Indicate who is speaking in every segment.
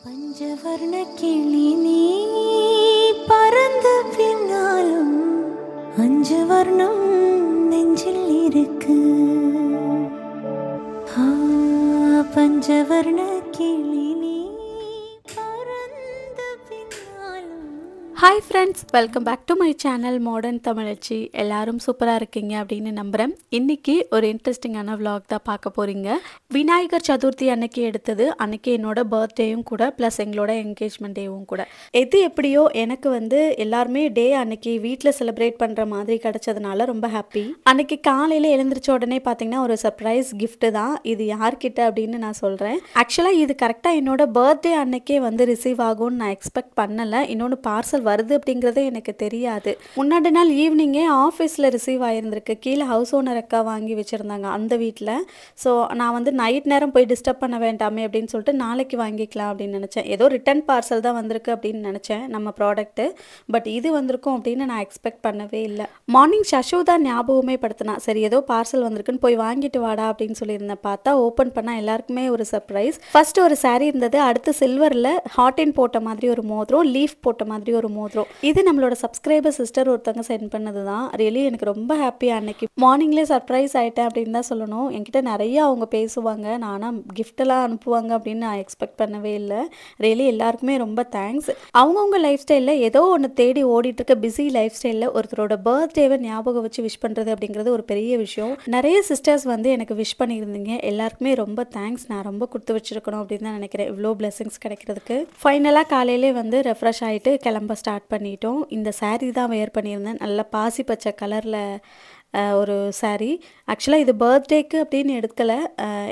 Speaker 1: பஞ்சவர்ண கிளி நீ பறந்த பின்னாலும் அஞ்சு வர்ணம் நெஞ்சில் இருக்கு. பஞ்சவர்ண கிளி நீ பறந்த பின்னாலும்.
Speaker 2: Hi friends, welcome back to my channel modern Tamizhachi. எல்லாரும் சூப்பராக இருக்கீங்க அப்படின்னு நம்புகிறேன். இன்றைக்கி ஒரு இன்ட்ரெஸ்டிங்கான vlog தான் பார்க்க போகிறீங்க. விநாயகர் சதுர்த்தி அன்னைக்கு எடுத்தது. அன்றைக்கி என்னோட பர்த்டேயும் கூட ப்ளஸ் எங்களோட என்கேஜ்மெண்ட் டேவும் கூட. எது எப்படியோ எனக்கு எல்லாருமே டே அன்னைக்கு வீட்டில் செலிப்ரேட் பண்ணுற மாதிரி கிடச்சதுனால ரொம்ப ஹாப்பி. அன்னைக்கு காலையில் எழுந்திரிச்ச உடனே பார்த்தீங்கன்னா ஒரு சர்ப்ரைஸ் கிஃப்ட்டு தான். இது யார்கிட்ட அப்படின்னு நான் சொல்கிறேன். ஆக்சுவலாக இது கரெக்டாக என்னோட பர்த்டே அன்னைக்கே ரிசீவ் ஆகும்னு நான் எக்ஸ்பெக்ட் பண்ணலை. இன்னொன்று பார்சல் வருது அப்படிங்கிறதே எனக்கு தெரியாது. முன்னாடி நாள் ஈவினிங்கே ஆஃபீஸில் ரிசீவ் ஆகியிருந்திருக்கு. கீழே ஹவுஸ் ஓனர் அக்கா வாங்கி வச்சுருந்தாங்க அந்த வீட்டில். ஸோ நான் நைட் நேரம் போய் டிஸ்டர்ப் பண்ண வேண்டாமே அப்படின்னு சொல்லிட்டு நாளைக்கு வாங்கிக்கலாம் அப்படின்னு நினச்சேன். ஏதோ ரிட்டன் பார்சல் தான் வந்திருக்கு அப்படின்னு நினச்சேன் நம்ம ப்ராடக்ட்டு. பட் இது வந்திருக்கும் அப்படின்னு நான் எக்ஸ்பெக்ட் பண்ணவே இல்லை. மார்னிங் சஷு தான் ஞாபகமே படுத்தினா. சரி ஏதோ பார்சல் வந்திருக்குன்னு போய் வாங்கிட்டு வாடா அப்படின்னு சொல்லியிருந்தேன். பார்த்தா ஓப்பன் பண்ணால் எல்லாருக்குமே ஒரு சர்ப்ரைஸ். ஃபர்ஸ்ட் ஒரு சாரீ இருந்தது. அடுத்து சில்வரில் ஹாட்டின் போட்ட மாதிரி ஒரு மோதிரம், லீஃப் போட்ட மாதிரி ஒரு மோதிரம். இது நம்மளோட சப்ஸ்கிரைபர் சிஸ்டர் ஒருத்தவங்க சென்ட் பண்ணது தான். ரியலி எனக்கு ரொம்ப ஹாப்பி. அன்னைக்கு மார்னிங்லேயே சர்ப்ரைஸ் ஆகிட்டேன் அப்படின்னு தான் சொல்லணும். என்கிட்ட நிறைய அவங்க பேசுவாங்க. நானும் கிஃப்டெல்லாம் அனுப்புவாங்க அப்படின்னு நான் எக்ஸ்பெக்ட் பண்ணவே இல்லை. ரியலி எல்லாருக்குமே ரொம்ப தேங்க்ஸ். அவங்கவுங்க லைஃப் ஸ்டைலில் ஏதோ ஒன்று தேடி ஓடிட்டு இருக்க பிஸி லைஃப் ஸ்டைலில் ஒருத்தரோட பர்த்டேவை ஞாபகம் வச்சு விஷ் பண்ணுறது அப்படிங்கிறது ஒரு பெரிய விஷயம். நிறைய சிஸ்டர்ஸ் எனக்கு விஷ் பண்ணியிருந்தீங்க. எல்லாருக்குமே ரொம்ப தேங்க்ஸ். நான் ரொம்ப கொடுத்து வச்சிருக்கணும் அப்படின்னு தான் நினைக்கிறேன் இவ்வளோ பிளெஸிங்ஸ் கிடைக்கிறதுக்கு. ஃபைனலாக காலையிலே ரெஃப்ரெஷ் ஆகிட்டு கிளம்ப ஸ்டார்ட் பண்ணிட்டோம். இந்த சாரீ தான் வேர் பண்ணியிருந்தேன். நல்லா பாசி பச்சை கலரில் ஒரு சாரீ. ஆக்சுவலாக இது பர்த்டேக்கு அப்படின்னு எடுக்கலை.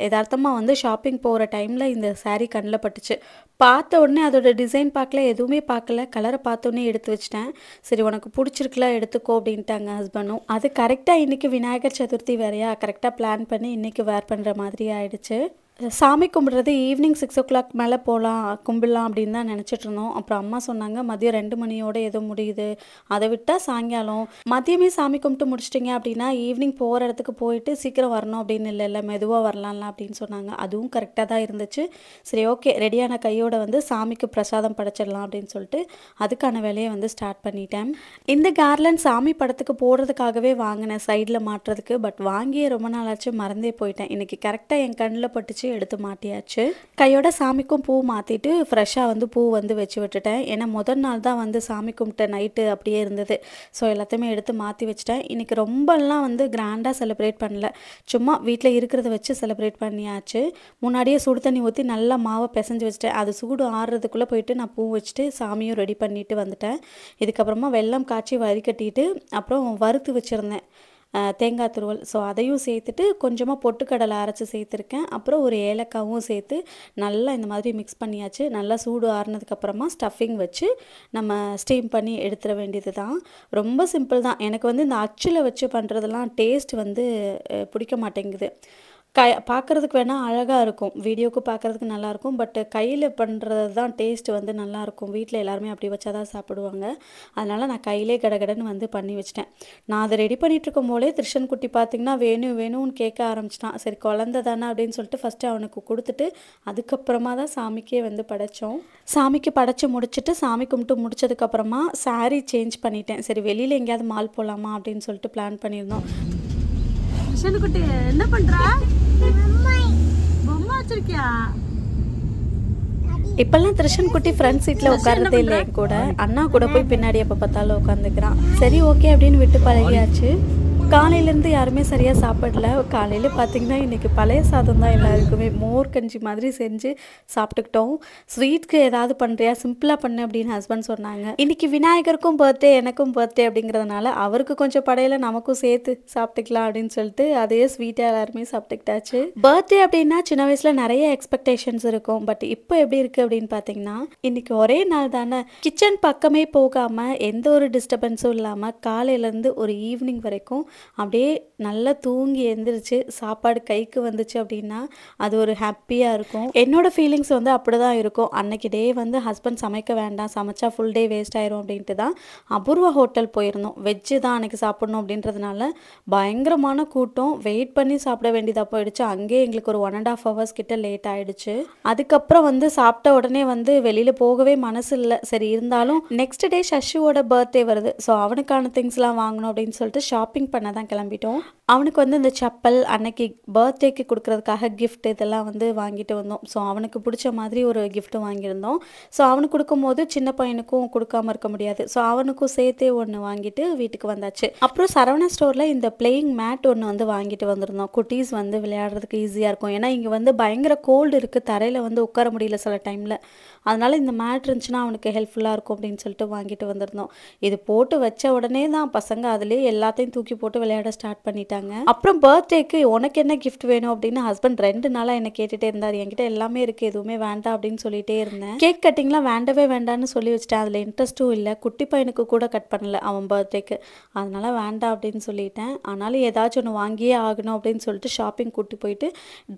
Speaker 2: யதார்த்தமாக ஷாப்பிங் போகிற டைமில் இந்த சாரீ கண்ணில் பட்டுச்சு. பார்த்த உடனே அதோட டிசைன் பார்க்கல, எதுவுமே பார்க்கல. கலரை பார்த்தோன்னே எடுத்து வச்சிட்டேன். சரி உனக்கு பிடிச்சிருக்குல எடுத்துக்கோ அப்படின்ட்டாங்க ஹஸ்பண்டும். அது கரெக்டாக இன்றைக்கி விநாயகர் சதுர்த்தி வேறையா, கரெக்டாக பிளான் பண்ணி இன்றைக்கி வேர் பண்ணுற மாதிரி ஆயிடுச்சு. சாமி கும்பிட்றது ஈவினிங் 6 o'clock மேலே போகலாம் கும்பிடலாம் அப்படின்னு தான் நினச்சிட்டு இருந்தோம். அப்புறம் அம்மா சொன்னாங்க மதியம் 2 மணியோடு ஏதோ முடியுது, அதை விட்டால் சாயங்காலம். மதியமே சாமி கும்பிட்டு முடிச்சிட்டிங்க அப்படின்னா ஈவினிங் போகிற இடத்துக்கு போயிட்டு சீக்கிரம் வரணும் அப்படின்னு இல்லை, மெதுவாக வரலாம்ல அப்படின்னு சொன்னாங்க. அதுவும் கரெக்டாக தான் இருந்துச்சு. சரி ஓகே, ரெடியான கையோடு சாமிக்கு பிரசாதம் படைச்சிடலாம் அப்படின்னு சொல்லிட்டு அதுக்கான வேலையை ஸ்டார்ட் பண்ணிட்டேன். இந்த கார்லண்ட் சாமி படத்துக்கு போடுறதுக்காகவே வாங்கினேன், சைடில் மாட்டுறதுக்கு. பட் வாங்கியே ரொம்ப நாளாச்சு, மறந்தே போயிட்டேன். இன்றைக்கி கரெக்டாக என் கண்ணில் பட்டுச்சு, எடுத்து மாட்டியாச்சு. கையோட சாமிக்கும் பூ மாற்றிட்டு ஃப்ரெஷ்ஷாக பூ வச்சு விட்டுட்டேன். ஏன்னா முதல் நாள் தான் சாமி கும்பிட்ட நைட்டு அப்படியே இருந்தது. ஸோ எல்லாத்தையுமே எடுத்து மாற்றி வச்சுட்டேன். இன்றைக்கி ரொம்பலாம் கிராண்டாக செலிப்ரேட் பண்ணல, சும்மா வீட்டில் இருக்கிறத வச்சு செலிப்ரேட் பண்ணியாச்சு. முன்னாடியே சுடு தண்ணி ஊற்றி நல்லா மாவை பிசைஞ்சு வச்சுட்டேன். அது சூடு ஆறுறதுக்குள்ளே போயிட்டு நான் பூ வச்சுட்டு சாமியும் ரெடி பண்ணிட்டு வந்துட்டேன். இதுக்கப்புறமா வெல்லம் காய்ச்சி வரிக்கட்டிட்டு அப்புறம் வறுத்து வச்சுருந்தேன் தேங்காய் துருவல். ஸோ அதையும் சேர்த்துட்டு கொஞ்சமாக பொட்டுக்கடலை அரைச்சி சேர்த்துருக்கேன். அப்புறம் ஒரு ஏலக்காவும் சேர்த்து நல்லா இந்த மாதிரி மிக்ஸ் பண்ணியாச்சு. நல்லா சூடு ஆறுனதுக்கப்புறமா ஸ்டஃபிங் வச்சு நம்ம ஸ்டீம் பண்ணி எடுத்துட வேண்டியது தான். ரொம்ப சிம்பிள் தான். எனக்கு இந்த அச்சில் வச்சு பண்ணுறதெல்லாம் டேஸ்ட் பிடிக்க மாட்டேங்குது. பார்க்குறதுக்கு வேணால் அழகாக இருக்கும், வீடியோவுக்கு பார்க்குறதுக்கு நல்லாயிருக்கும். பட் கையில் பண்ணுறது தான் டேஸ்ட் நல்லாயிருக்கும். வீட்டில் எல்லாருமே அப்படி வச்சா தான் சாப்பிடுவாங்க. அதனால் நான் கையிலே கடகடன்னு பண்ணி வச்சிட்டேன். நான் அதை ரெடி பண்ணிகிட்டு இருக்கும் போதே திருஷன் குட்டி பார்த்திங்கன்னா வேணும்னு கேட்க ஆரம்பிச்சிட்டான். சரி குழந்த தானே அப்படின்னு சொல்லிட்டு ஃபஸ்ட்டு அவனுக்கு கொடுத்துட்டு அதுக்கப்புறமா தான் சாமிக்கே படைத்தோம். சாமிக்கு படைச்சி முடிச்சுட்டு சாமி கும்பிட்டு முடிச்சதுக்கப்புறமா சாரீ சேஞ்ச் பண்ணிட்டேன். சரி வெளியில் எங்கேயாவது மால் போகலாமா அப்படின்னு சொல்லிட்டு பிளான் பண்ணியிருந்தோம்.
Speaker 3: குட்டி என்ன பண்றா? பொம்மை வச்சிருக்கியா?
Speaker 2: இப்பெல்லாம் திருஷன் குட்டி ஃப்ரண்ட் சீட்டில் உட்காரதே இல்லை, என் கூட அண்ணா கூட போய் பின்னாடி எப்போ பார்த்தாலும் உட்காந்துக்கிறான். சரி ஓகே அப்படின்னு விட்டு பழகியாச்சு. காலையிலேருந்து யாருமே சரியாக சாப்பிடல. காலையில் பார்த்திங்கன்னா இன்றைக்கி பழைய சாதம் தான் எல்லாருக்குமே. மோர் கஞ்சி மாதிரி செஞ்சு சாப்பிட்டுக்கிட்டோம். ஸ்வீட்க்கு ஏதாவது பண்ணுறியா, சிம்பிளாக பண்ணு அப்படின்னு ஹஸ்பண்ட் சொன்னாங்க. இன்றைக்கி விநாயகருக்கும் பர்த்டே எனக்கும் பர்த்டே அப்படிங்கிறதுனால அவருக்கு கொஞ்சம் படையில நமக்கும் சேர்த்து சாப்பிட்டுக்கலாம் அப்படின்னு சொல்லிட்டு அதையே ஸ்வீட்டாக எல்லாருமே சாப்பிட்டுக்கிட்டாச்சு. பர்த்டே அப்படின்னா சின்ன வயசில் நிறைய எக்ஸ்பெக்டேஷன்ஸ் இருக்கும். பட் இப்போ எப்படி இருக்குது அப்படின்னு பார்த்தீங்கன்னா இன்றைக்கி ஒரே நாள் தானே, கிச்சன் பக்கமே போகாமல் எந்த ஒரு டிஸ்டர்பன்ஸும் இல்லாமல் காலையிலேருந்து ஒரு ஈவினிங் வரைக்கும் அப்படியே நல்லா தூங்கி எழுந்திரிச்சு சாப்பாடு கைக்கு வந்துச்சு அப்படின்னா அது ஒரு ஹாப்பியாக இருக்கும். என்னோட ஃபீலிங்ஸ் வந்து அப்படி தான் இருக்கும். அன்னைக்கு டே வந்து ஹஸ்பண்ட் சமைக்க வேண்டாம், சமைச்சா ஃபுல் டே வேஸ்ட் ஆயிரும் அப்படின்ட்டு தான் அபூர்வா ஹோட்டல் போயிருந்தோம். வெஜ்ஜு தான் அன்னைக்கு சாப்பிடணும் அப்படின்றதுனால பயங்கரமான கூட்டம். வெயிட் பண்ணி சாப்பிட வேண்டியதாக போயிடுச்சு. அங்கேயே எங்களுக்கு ஒரு 1.5 hours கிட்ட லேட் ஆயிடுச்சு. அதுக்கப்புறம் வந்து சாப்பிட்ட உடனே வந்து வெளியில் போகவே மனசு இல்லை. சரி இருந்தாலும் நெக்ஸ்ட் டே சஷுவோட பர்த்டே வருது. ஸோ அவனுக்கான திங்ஸ்லாம் வாங்கணும் அப்படின்னு சொல்லிட்டு ஷாப்பிங் பண்ண தான் கிளம்பிட்டோம். அவனுக்கு வந்து இந்த செப்பல் அன்னைக்கு பர்த்டேக்கு கொடுக்கறதுக்காக கிஃப்ட் இதெல்லாம் வந்து வாங்கிட்டு வந்தோம். ஸோ அவனுக்கு பிடிச்ச மாதிரி ஒரு கிஃப்ட் வாங்கியிருந்தோம். ஸோ அவனுக்கு கொடுக்கும்போது சின்ன பையனுக்கும் கொடுக்காம இருக்க முடியாது. ஸோ அவனுக்கும் சேர்த்தே ஒன்று வாங்கிட்டு வீட்டுக்கு வந்தாச்சு. அப்புறம் சரவணா ஸ்டோரில் இந்த பிளேயிங் மேட் ஒன்று வந்து வாங்கிட்டு வந்திருந்தோம். குட்டீஸ் வந்து விளையாடுறதுக்கு ஈஸியாக இருக்கும். ஏன்னா இங்கே வந்து பயங்கர கோல்டு இருக்குது, தரையில் வந்து உட்கார முடியல சில டைமில். அதனால் இந்த மேட் இருந்துச்சுன்னா அவனுக்கு ஹெல்ப்ஃபுல்லாக இருக்கும் அப்படின்னு சொல்லிட்டு வாங்கிட்டு வந்திருந்தோம். இது போட்டு வச்ச உடனே தான் பசங்க அதுலேயே எல்லாத்தையும் தூக்கி போட்டு விளையாட ஸ்டார்ட் பண்ணிட்டாங்க. அப்புறம் பர்த்டேக்கு உனக்கு என்ன கிஃப்ட் வேணும் அப்படின்னு ஹஸ்பண்ட் 2 நாளாக என்ன கேட்டுகிட்டே இருந்தார். என்கிட்ட எல்லாமே இருக்குது, எதுவுமே வேண்டாம் அப்படின்னு சொல்லிகிட்டே இருந்தேன். கேக் கட்டிங்லாம் வேண்டவே வேண்டான்னு சொல்லி வச்சுட்டேன். அதில் இன்ட்ரெஸ்ட்டும் இல்லை. குட்டி பையனுக்கு கூட கட் பண்ணல அவன் பர்த்டேக்கு. அதனால் வேண்டாம் அப்படின்னு சொல்லிட்டேன். ஆனாலும் ஏதாச்சும் ஒன்று வாங்கியே ஆகணும் அப்படின்னு சொல்லிட்டு ஷாப்பிங் கூட்டி போயிட்டு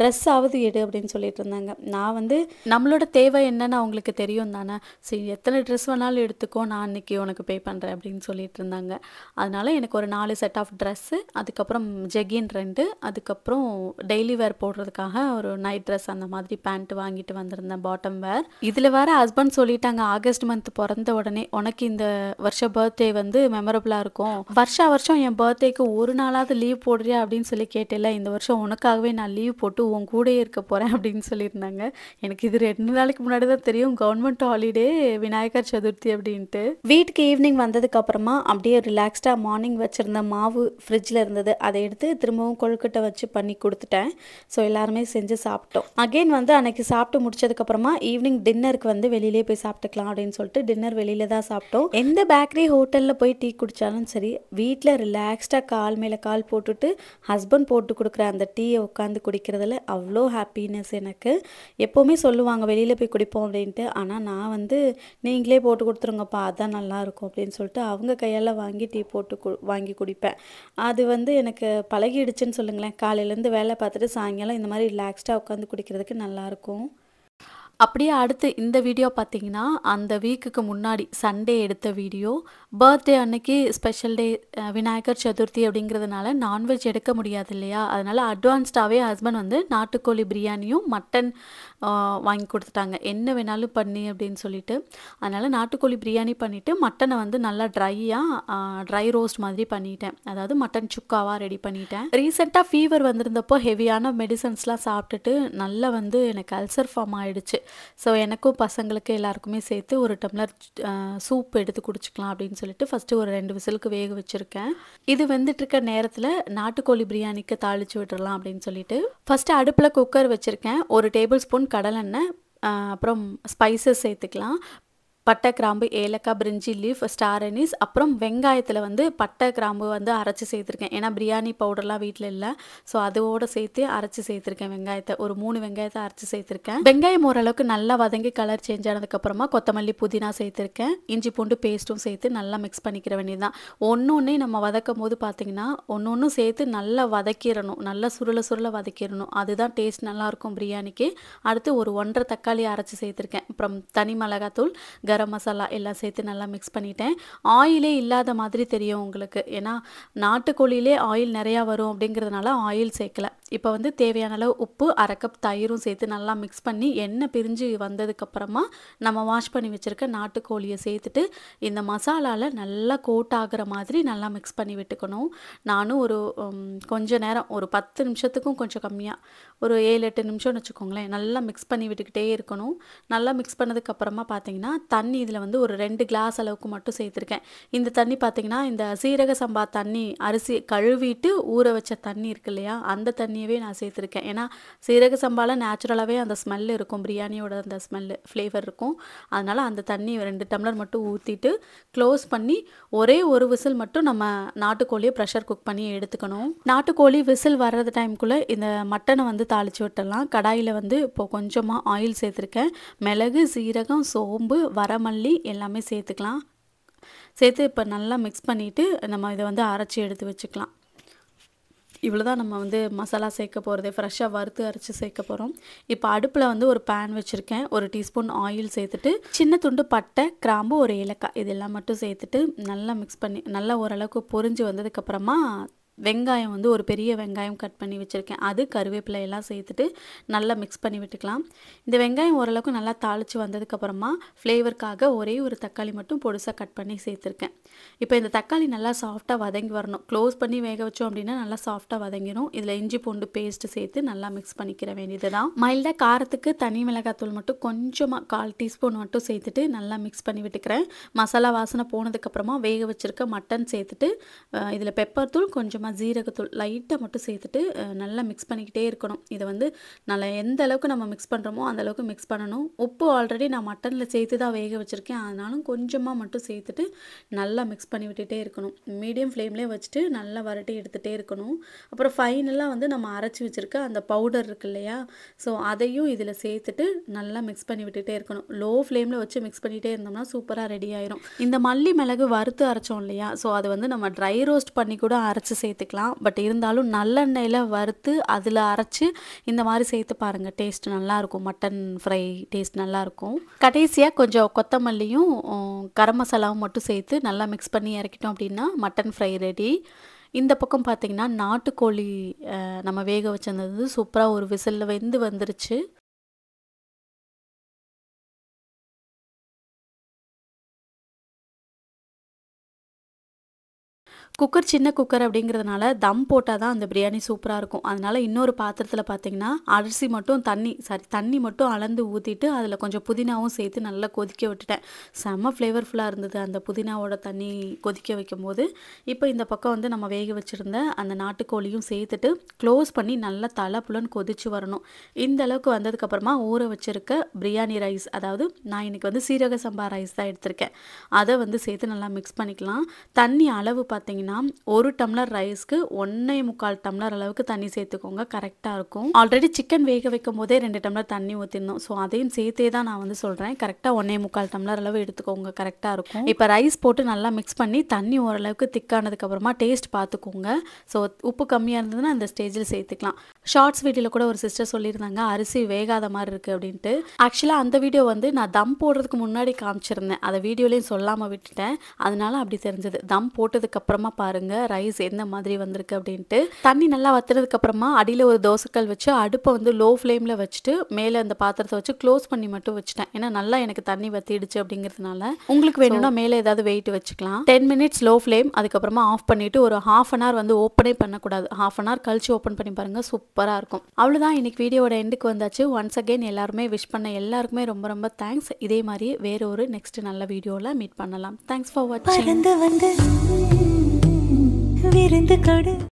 Speaker 2: ட்ரெஸ் ஆகுது எடு அப்படின்னு சொல்லிட்டு இருந்தாங்க. நான் வந்து நம்மளோட தேவை என்னன்னு அவங்களுக்கு தெரியும் தானே. சரி எத்தனை ட்ரெஸ் வேணாலும் எடுத்துக்கோ, நான் அன்றைக்கி உனக்கு பே பண்ணுறேன் அப்படின்னு சொல்லிட்டு இருந்தாங்க. அதனால் எனக்கு ஒரு 4 செட் ஆஃப் ட்ரெஸ்ஸு, அதுக்கப்புறம் ஜெகின் 2, அதுக்கப்புறம் டெய்லி வேர் போடுறதுக்காக ஒரு நைட் ட்ரெஸ் அந்த மாதிரி பேண்ட் வாங்கிட்டு வந்திருந்தேன், பாட்டம் வேர். இதில் வேறு ஹஸ்பண்ட் சொல்லிட்டாங்க ஆகஸ்ட் மந்த் பிறந்த உடனே உனக்கு இந்த வருஷம் பர்த்டே வந்து மெமரபுளாக இருக்கும், வருஷம் என் பர்த்டேக்கு ஒரு நாளாவது லீவ் போடுறியா அப்படின்னு சொல்லி கேட்டேல, இந்த வருஷம் உனக்காகவே நான் லீவ் போட்டு உன் கூடயே இருக்க போகிறேன் அப்படின்னு சொல்லியிருந்தாங்க. எனக்கு இது 2 நாளைக்கு முன்னாடி தான் தெரியும் கவர்மெண்ட் ஹாலிடே விநாயகர் சதுர்த்தி அப்படின்ட்டு. வீட்டுக்கு ஈவினிங் வந்ததுக்கு அப்புறமா அப்படியே ரிலாக்ஸ்டாக மார்னிங் வச்சுருந்த மாவு ஃப்ரிட்ஜில் இருந்தது, அதை எடுத்து திரும்பவும் கொழுக்கட்டை வச்சு பண்ணி கொடுத்துட்டேன். ஸோ எல்லாருமே செஞ்சு சாப்பிட்டோம். அகெயின் வந்து அன்னைக்கு சாப்பிட்டு முடிச்சதுக்கப்புறமா ஈவினிங் டின்னருக்கு வந்து வெளியிலே போய் சாப்பிட்டுக்கலாம் அப்படின்னு சொல்லிட்டு டின்னர் வெளியில தான் சாப்பிட்டோம். எந்த பேக்கரி ஹோட்டலில் போய் டீ குடித்தாலும் சரி, வீட்டில் ரிலாக்ஸ்டாக கால் மேலே கால் போட்டுட்டு ஹஸ்பண்ட் போட்டு கொடுக்குற அந்த டீயை உட்காந்து குடிக்கிறதுல அவ்வளோ ஹாப்பினஸ் எனக்கு. எப்போவுமே சொல்லுவாங்க வெளியில் போய் குடிப்போம் அப்படின்ட்டு. ஆனால் நான் வந்து நீங்களே போட்டு கொடுத்துருங்கப்பா அதான் நல்லாயிருக்கும் அப்படின்னு சொல்லிட்டு அவங்க கையால் வாங்கி டீ போட்டு வாங்கி குடிப்பேன். அது வந்து எனக்கு பழகிடுச்சுன்னு சொல்லுங்களேன். காலையிலேருந்து வேலை பார்த்துட்டு சாயங்காலம் இந்த மாதிரி ரிலாக்ஸ்டாக உட்காந்து குடிக்கிறதுக்கு நல்லாயிருக்கும். அப்படியே அடுத்து இந்த வீடியோ பார்த்தீங்கன்னா அந்த வீக்குக்கு முன்னாடி சண்டே எடுத்த வீடியோ. பர்த்டே அன்னைக்கு ஸ்பெஷல் டே விநாயகர் சதுர்த்தி அப்படிங்கிறதுனால நான்வெஜ் எடுக்க முடியாது இல்லையா, அதனால் அட்வான்ஸ்டாகவே ஹஸ்பண்ட் வந்து நாட்டுக்கோழி பிரியாணியும் மட்டன் வாங்கி கொடுத்துட்டாங்க, என்ன வேணாலும் பண்ணி அப்படின்னு சொல்லிட்டு. அதனால் நாட்டுக்கோழி பிரியாணி பண்ணிவிட்டு மட்டனை வந்து நல்லா ட்ரை ரோஸ்ட் மாதிரி பண்ணிட்டேன், அதாவது மட்டன் சுக்காவாக ரெடி பண்ணிட்டேன். ரீசெண்டாக ஃபீவர் வந்திருந்தப்போ ஹெவியான மெடிசன்ஸ்லாம் சாப்பிட்டுட்டு நல்லா வந்து எனக்கு அல்சர் ஃபார்ம் ஆகிடுச்சு. ஸோ எனக்கும் பசங்களுக்கு எல்லாருக்குமே சேர்த்து ஒரு டம்ளர் சூப் எடுத்து குடிச்சிக்கலாம் அப்படின்னு சொல்லிட்டு ஃபஸ்ட்டு ஒரு 2 விசிலுக்கு வேக வச்சுருக்கேன். இது வெந்துட்டு இருக்க நேரத்தில் நாட்டுக்கோழி பிரியாணிக்கு தாளித்து விட்டுறலாம் அப்படின்னு சொல்லிட்டு ஃபஸ்ட்டு அடுப்பில் குக்கர் வச்சுருக்கேன். 1 டேபிள் ஸ்பூன் கடலெண்ணெய், அப்புறம் ஸ்பைசஸ் சேர்த்துக்கலாம். பட்டை, கிராம்பு, ஏலக்காய், பிரிஞ்சி லீஃப், ஸ்டார் அனீஸ், அப்புறம் வெங்காயத்தில் வந்து பட்டை கிராம்பு வந்து அரைச்சி சேர்த்துருக்கேன். ஏன்னா பிரியாணி பவுடர்லாம் வீட்டில் இல்லை, ஸோ அதோடு சேர்த்து அரைச்சி சேர்த்துருக்கேன். வெங்காயத்தை ஒரு 3 வெங்காயத்தை அரைச்சி சேர்த்துருக்கேன். வெங்காயம் ஓரளவுக்கு நல்லா வதங்கி கலர் சேஞ்ச் ஆனதுக்கப்புறமா கொத்தமல்லி, புதினா சேர்த்துருக்கேன். இஞ்சி பூண்டு பேஸ்ட்டும் சேர்த்து நல்லா மிக்ஸ் பண்ணிக்கிற வேண்டியது தான். ஒன்று நம்ம வதக்கும் போது பார்த்திங்கன்னா ஒன்று சேர்த்து நல்லா வதக்கிடணும், நல்லா சுருள வதக்கிடணும், அதுதான் டேஸ்ட் நல்லாயிருக்கும் பிரியாணிக்கு. அடுத்து ஒரு 1.5 தக்காளி அரைச்சி சேர்த்துருக்கேன். அப்புறம் தனி மிளகாத்தூள், கரம் மசாலா எல்லாம் சேர்த்து நல்லா மிக்ஸ் பண்ணிட்டேன். ஆயிலே இல்லாத மாதிரி தெரியும் உங்களுக்கு, ஏன்னா நாட்டுக்கோழியிலே ஆயில் நிறையா வரும் அப்படிங்கிறதுனால ஆயில் சேர்க்கல. இப்போ வந்து தேவையான அளவு உப்பு, 1/2 கப் தயிரும் சேர்த்து நல்லா மிக்ஸ் பண்ணி எண்ணெய் பிரிஞ்சு வந்ததுக்கப்புறமா நம்ம வாஷ் பண்ணி வச்சுருக்க நாட்டுக்கோழியை சேர்த்துட்டு இந்த மசாலாவில் நல்லா கோட் ஆகிற மாதிரி நல்லா மிக்ஸ் பண்ணி விட்டுக்கணும். நானும் ஒரு கொஞ்ச நேரம், ஒரு 10 நிமிஷத்துக்கும் கொஞ்சம் கம்மியாக, ஒரு 7-8 நிமிஷம்னு வச்சுக்கோங்களேன், நல்லா மிக்ஸ் பண்ணி விட்டுக்கிட்டே இருக்கணும். நல்லா மிக்ஸ் பண்ணதுக்கப்புறமா பார்த்தீங்கன்னா தண்ணி இதில் வந்து ஒரு 2 கிளாஸ் அளவுக்கு மட்டும் சேர்த்துருக்கேன். இந்த தண்ணி பார்த்திங்கன்னா இந்த சீரக சம்பா தண்ணி, அரிசி கழுவிட்டு ஊற வச்ச தண்ணி இருக்கு இல்லையா, அந்த தண்ணியவே நான் சேர்த்துருக்கேன். ஏன்னா சீரக சம்பாவில் நேச்சுரலாகவே அந்த ஸ்மெல் இருக்கும், பிரியாணியோட அந்த ஸ்மெல்லு ஃப்ளேவர் இருக்கும். அதனால் அந்த தண்ணி 2 டம்ளர் மட்டும் ஊற்றிட்டு க்ளோஸ் பண்ணி ஒரே ஒரு விசில் மட்டும் நம்ம நாட்டுக்கோழியை ப்ரெஷர் குக் பண்ணி எடுத்துக்கணும். நாட்டுக்கோழி விசில் வர்றது டைமுக்குள்ளே இந்த மட்டனை வந்து தாளித்து விட்டுடலாம். கடாயில் வந்து இப்போது கொஞ்சமாக ஆயில் சேர்த்துருக்கேன். மிளகு, சீரகம், சோம்பு, வரமல்லி எல்லாமே சேர்த்துக்கலாம். சேர்த்து இப்போ நல்லா மிக்ஸ் பண்ணிவிட்டு நம்ம இதை வந்து அரைச்சி எடுத்து வச்சுக்கலாம். இவ்வளோ தான் நம்ம வந்து மசாலா சேர்க்க போகிறது, ஃப்ரெஷ்ஷாக வறுத்து அரைச்சி சேர்க்க போகிறோம். இப்போ அடுப்பில் வந்து ஒரு பேன் வச்சுருக்கேன். 1 டீஸ்பூன் ஆயில் சேர்த்துட்டு சின்ன துண்டு பட்டை, கிராம்பு, ஒரு ஏலக்காய் இதெல்லாம் மட்டும் சேர்த்துட்டு நல்லா மிக்ஸ் பண்ணி நல்லா ஓரளவுக்கு பொரிஞ்சு வந்ததுக்கப்புறமா வெங்காயம் வந்து ஒரு பெரிய வெங்காயம் கட் பண்ணி வச்சுருக்கேன். அது கருவேப்பிலை எல்லாம் சேர்த்துட்டு நல்லா மிக்ஸ் பண்ணி விட்டுக்கலாம். இந்த வெங்காயம் ஓரளவுக்கு நல்லா தாளித்து வந்ததுக்கப்புறமா ஃப்ளேவருக்காக ஒரே ஒரு தக்காளி மட்டும் பொடிசாக கட் பண்ணி சேர்த்துருக்கேன். இப்போ இந்த தக்காளி நல்லா சாஃப்டாக வதங்கி வரணும். க்ளோஸ் பண்ணி வேக வச்சோம் அப்படின்னா நல்லா சாஃப்டாக வதங்கிடும். இதில் இஞ்சி பூண்டு பேஸ்ட்டு சேர்த்து நல்லா மிக்ஸ் பண்ணிக்கிற வேண்டியது தான். மைல்டாக காரத்துக்கு தனி மிளகாத்தூள் மட்டும் கொஞ்சமாக 1/4 டீஸ்பூன் மட்டும் சேர்த்துட்டு நல்லா மிக்ஸ் பண்ணி விட்டுக்கிறேன். மசாலா வாசனை போனதுக்கப்புறமா வேக வச்சுருக்க மட்டன் சேர்த்துட்டு இதில் பெப்பர் தூள், கொஞ்சமாக ஜீரகத்தூள் லைட்டாக மட்டும் சேர்த்துட்டு நல்லா மிக்ஸ் பண்ணிக்கிட்டே இருக்கணும். இதை வந்து நல்லா எந்த அளவுக்கு நம்ம மிக்ஸ் பண்ணுறோமோ அந்த அளவுக்கு மிக்ஸ் பண்ணணும். உப்பு ஆல்ரெடி நான் மட்டனில் சேர்த்து தான் வேக வச்சுருக்கேன். அதனாலும் கொஞ்சமாக மட்டும் சேர்த்துட்டு நல்லா மிக்ஸ் பண்ணி விட்டுட்டே இருக்கணும். மீடியம் ஃப்ளேம்லேயே வச்சுட்டு நல்லா வரட்டி எடுத்துகிட்டே இருக்கணும். அப்புறம் ஃபைனலாக வந்து நம்ம அரைச்சி வச்சுருக்க அந்த பவுடர் இருக்கு இல்லையா, ஸோ அதையும் இதில் சேர்த்துட்டு நல்லா மிக்ஸ் பண்ணி விட்டுட்டே இருக்கணும். லோ ஃப்ளேமில் வச்சு மிக்ஸ் பண்ணிகிட்டே இருந்தோம்னா சூப்பராக ரெடி ஆயிரும். இந்த மல்லி மிளகு வறுத்து அரைச்சோம் இல்லையா, ஸோ அது வந்து நம்ம ட்ரை ரோஸ்ட் பண்ணி கூட அரைச்சி சேர்த்துக்கலாம். பட் இருந்தாலும் நல்லெண்ணெயில் வறுத்து அதில் அரைச்சி இந்த மாதிரி சேர்த்து பாருங்கள், டேஸ்ட் நல்லாயிருக்கும். மட்டன் ஃப்ரை டேஸ்ட் நல்லாயிருக்கும். கடைசியாக கொஞ்சம் கொத்தமல்லியும் கரம் மசாலாவும் மட்டும் சேர்த்து நல்லா மிக்ஸ் பண்ணி இறக்கிட்டோம் அப்படின்னா மட்டன் ஃப்ரை ரெடி. இந்த பக்கம் பார்த்திங்கன்னா நாட்டுக்கோழி நம்ம வேக வச்சிருந்தது சூப்பராக ஒரு விசிலில் வெந்து வந்துருச்சு. குக்கர் சின்ன குக்கர் அப்படிங்கிறதுனால தம் போட்டால் தான் அந்த பிரியாணி சூப்பராக இருக்கும். அதனால் இன்னொரு பாத்திரத்தில் பார்த்திங்கன்னா அரிசி மட்டும் தண்ணி மட்டும் அளந்து ஊற்றிட்டு அதில் கொஞ்சம் புதினாவும் சேர்த்து நல்லா கொதிக்க விட்டுட்டேன். செம்ம ஃப்ளேவர்ஃபுல்லாக இருந்தது அந்த புதினாவோட தண்ணி கொதிக்க வைக்கும் போது. இப்போ இந்த பக்கம் வந்து நம்ம வேக வச்சுருந்த அந்த நாட்டுக்கோழியும் சேர்த்துட்டு க்ளோஸ் பண்ணி நல்லா தலை புலன்னு கொதிச்சு வரணும். இந்த அளவுக்கு வந்ததுக்கப்புறமா ஊற வச்சுருக்க பிரியாணி ரைஸ், அதாவது நான் இன்றைக்கி வந்து சீரக சம்பா ரைஸ் தான் எடுத்திருக்கேன், அதை வந்து சேர்த்து நல்லா மிக்ஸ் பண்ணிக்கலாம். தண்ணி அளவு பார்த்திங்கன்னா 1 டம்ளர் ரைஸ்க்கு 1.25 டம்ளர் அளவுக்கு தண்ணி சேர்த்துக்கோங்க, கரெக்டாக இருக்கும். ஆல்ரெடி சிக்கன் வேக வைக்கும் போதே 2 டம்ளர் தண்ணி ஊற்றிருந்தோம். ஸோ அதையும் சேர்த்தே தான் நான் வந்து சொல்கிறேன். கரெக்டாக 1.25 டம்ளர் அளவு எடுத்துக்கோங்க, கரெக்டாக இருக்கும். இப்போ ரைஸ் போட்டு நல்லா மிக்ஸ் பண்ணி தண்ணி ஓரளவுக்கு திக்கானதுக்கப்புறமா டேஸ்ட் பார்த்துக்கோங்க. ஸோ உப்பு கம்மியாக இருந்ததுன்னா அந்த ஸ்டேஜில் சேர்த்துக்கலாம். ஷார்ட்ஸ் வீடியோவில் கூட ஒரு சிஸ்டர் சொல்லியிருந்தாங்க அரிசி வேகாத மாதிரி இருக்குது அப்படின்ட்டு. ஆக்சுவலாக அந்த வீடியோ வந்து நான் தம் போடுறதுக்கு முன்னாடி காமிச்சிருந்தேன், அதை வீடியோலையும் சொல்லாமல் விட்டுட்டேன். அதனால அப்படி தெரிஞ்சது. தம் போட்டதுக்கப்புறமா பாருங்க ரைஸ் எந்த மாதிரி வந்திருக்கு அப்படின்ட்டு. தண்ணி நல்லா வத்துறதுக்கு அப்புறமா அடியில் ஒரு தோசைக்கல் வச்சு அடுப்பை வந்து லோ ஃப்ளேமில் வச்சுட்டு மேலே அந்த பாத்திரத்தை வச்சு க்ளோஸ் பண்ணி மட்டும் வச்சுட்டேன். ஏன்னா நல்லா எனக்கு தண்ணி வத்திடுச்சு அப்படிங்கிறதுனால. உங்களுக்கு வேணும்னா மேலே ஏதாவது வெயிட் வச்சுக்கலாம். 10 மினிட்ஸ் லோ ஃப்ளேம், அதுக்கப்புறமா ஆஃப் பண்ணிவிட்டு ஒரு 1/2 அன் ஹவர் வந்து ஓப்பனே பண்ணக்கூடாது. 1/2 அன் ஹவர் கழிச்சு ஓப்பன் பண்ணி பாருங்கள், சூப்பராக இருக்கும். அவ்வளோதான், இன்னைக்கு வீடியோட எண்டுக்கு வந்தாச்சு. ஒன்ஸ் அகெயின் எல்லாருமே விஷ் பண்ண எல்லாருக்குமே ரொம்ப ரொம்ப தேங்க்ஸ். இதே மாதிரி வேற ஒரு நெக்ஸ்ட் நல்ல வீடியோவில் மீட் பண்ணலாம். தேங்க்ஸ் ஃபார் வாட்சிங்.
Speaker 1: விருந்து கொடு.